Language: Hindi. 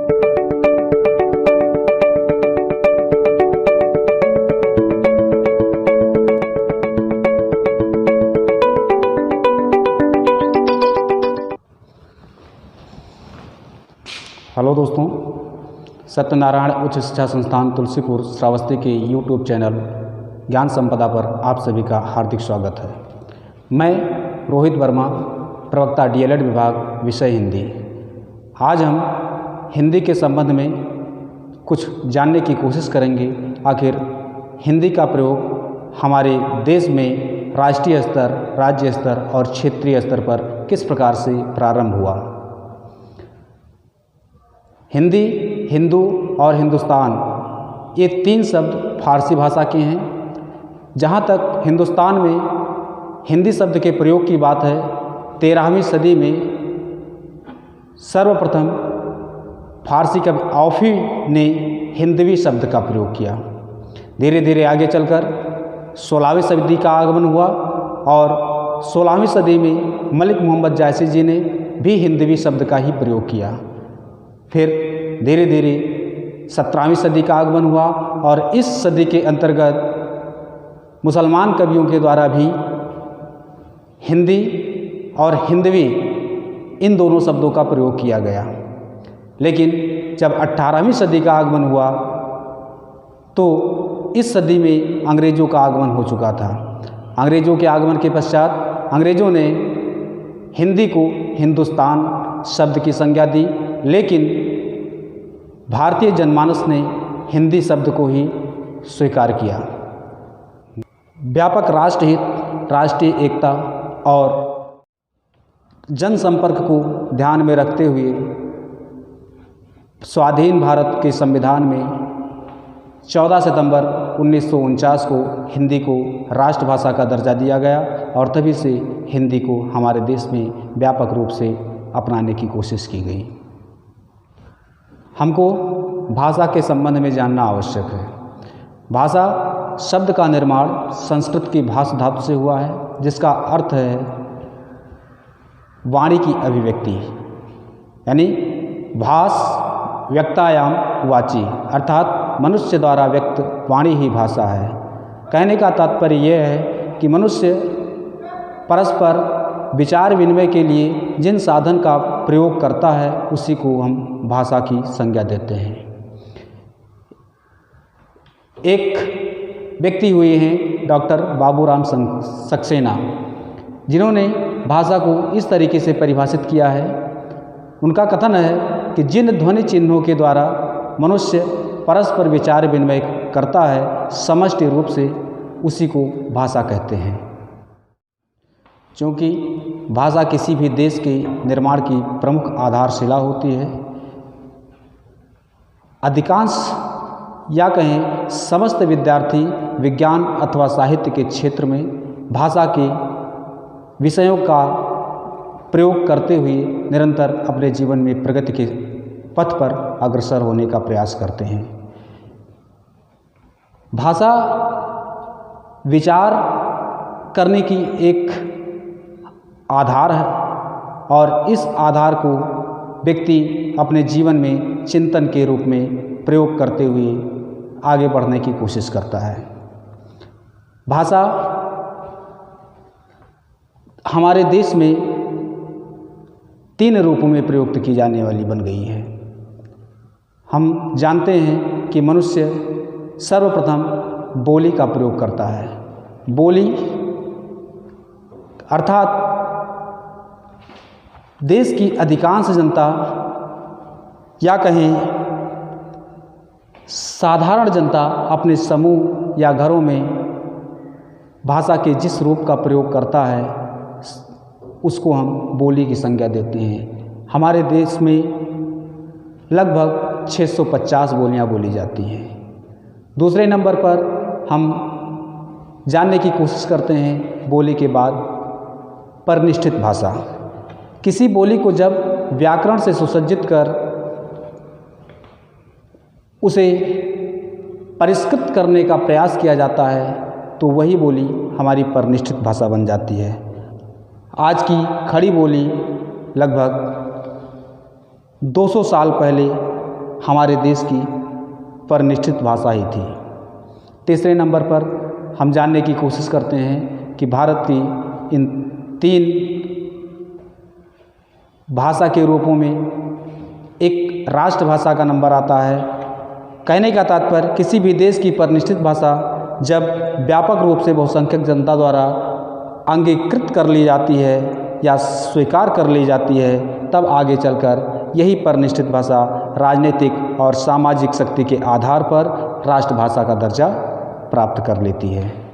हेलो दोस्तों, सत्यनारायण उच्च शिक्षा संस्थान तुलसीपुर श्रावस्ती के यूट्यूब चैनल ज्ञान संपदा पर आप सभी का हार्दिक स्वागत है। मैं रोहित वर्मा, प्रवक्ता डीएलएड विभाग, विषय हिंदी। आज हम हिंदी के संबंध में कुछ जानने की कोशिश करेंगे। आखिर हिंदी का प्रयोग हमारे देश में राष्ट्रीय स्तर, राज्य स्तर और क्षेत्रीय स्तर पर किस प्रकार से प्रारंभ हुआ। हिंदी, हिंदू और हिंदुस्तान, ये तीन शब्द फारसी भाषा के हैं। जहाँ तक हिंदुस्तान में हिंदी शब्द के प्रयोग की बात है, 13वीं सदी में सर्वप्रथम फारसी कवि औफी ने हिंदवी शब्द का प्रयोग किया। धीरे धीरे आगे चलकर 16वीं सदी का आगमन हुआ और 16वीं सदी में मलिक मोहम्मद जायसी जी ने भी हिंदवी शब्द का ही प्रयोग किया। फिर धीरे धीरे 17वीं सदी का आगमन हुआ और इस सदी के अंतर्गत मुसलमान कवियों के द्वारा भी हिंदी और हिंदवी इन दोनों शब्दों का प्रयोग किया गया। लेकिन जब 18वीं सदी का आगमन हुआ तो इस सदी में अंग्रेज़ों का आगमन हो चुका था। अंग्रेज़ों के आगमन के पश्चात अंग्रेज़ों ने हिंदी को हिंदुस्तान शब्द की संज्ञा दी, लेकिन भारतीय जनमानस ने हिंदी शब्द को ही स्वीकार किया। व्यापक राष्ट्रहित, राष्ट्रीय एकता और जनसंपर्क को ध्यान में रखते हुए स्वाधीन भारत के संविधान में 14 सितंबर 1949 को हिंदी को राष्ट्रभाषा का दर्जा दिया गया और तभी से हिंदी को हमारे देश में व्यापक रूप से अपनाने की कोशिश की गई। हमको भाषा के संबंध में जानना आवश्यक है। भाषा शब्द का निर्माण संस्कृत की भाष धातु से हुआ है, जिसका अर्थ है वाणी की अभिव्यक्ति, यानी भाष व्यक्तायाम वाची, अर्थात मनुष्य द्वारा व्यक्त वाणी ही भाषा है। कहने का तात्पर्य यह है कि मनुष्य परस्पर विचार विनिमय के लिए जिन साधन का प्रयोग करता है उसी को हम भाषा की संज्ञा देते हैं। एक व्यक्ति हुए हैं डॉक्टर बाबूराम सक्सेना, जिन्होंने भाषा को इस तरीके से परिभाषित किया है। उनका कथन है कि जिन ध्वनि चिन्हों के द्वारा मनुष्य परस्पर विचार विनिमय करता है, समष्टि रूप से उसी को भाषा कहते हैं। क्योंकि भाषा किसी भी देश के निर्माण की प्रमुख आधारशिला होती है। अधिकांश या कहें समस्त विद्यार्थी विज्ञान अथवा साहित्य के क्षेत्र में भाषा के विषयों का प्रयोग करते हुए निरंतर अपने जीवन में प्रगति के पथ पर अग्रसर होने का प्रयास करते हैं। भाषा विचार करने की एक आधार है और इस आधार को व्यक्ति अपने जीवन में चिंतन के रूप में प्रयोग करते हुए आगे बढ़ने की कोशिश करता है। भाषा हमारे देश में 3 रूपों में प्रयुक्त की जाने वाली बन गई है। हम जानते हैं कि मनुष्य सर्वप्रथम बोली का प्रयोग करता है। बोली अर्थात देश की अधिकांश जनता या कहें साधारण जनता अपने समूह या घरों में भाषा के जिस रूप का प्रयोग करता है उसको हम बोली की संज्ञा देते हैं। हमारे देश में लगभग 650 बोलियां बोली जाती हैं। दूसरे नंबर पर हम जानने की कोशिश करते हैं बोली के बाद परिनिष्ठित भाषा। किसी बोली को जब व्याकरण से सुसज्जित कर उसे परिष्कृत करने का प्रयास किया जाता है तो वही बोली हमारी परिनिष्ठित भाषा बन जाती है। आज की खड़ी बोली लगभग 200 साल पहले हमारे देश की परिनिष्ठित भाषा ही थी। तीसरे नंबर पर हम जानने की कोशिश करते हैं कि भारत की इन 3 भाषा के रूपों में एक राष्ट्रभाषा का नंबर आता है। कहने का तात्पर्य किसी भी देश की परिनिष्ठित भाषा जब व्यापक रूप से बहुसंख्यक जनता द्वारा अंगीकृत कर ली जाती है या स्वीकार कर ली जाती है, तब आगे चलकर यही परिनिष्ठित भाषा राजनीतिक और सामाजिक शक्ति के आधार पर राष्ट्रभाषा का दर्जा प्राप्त कर लेती है।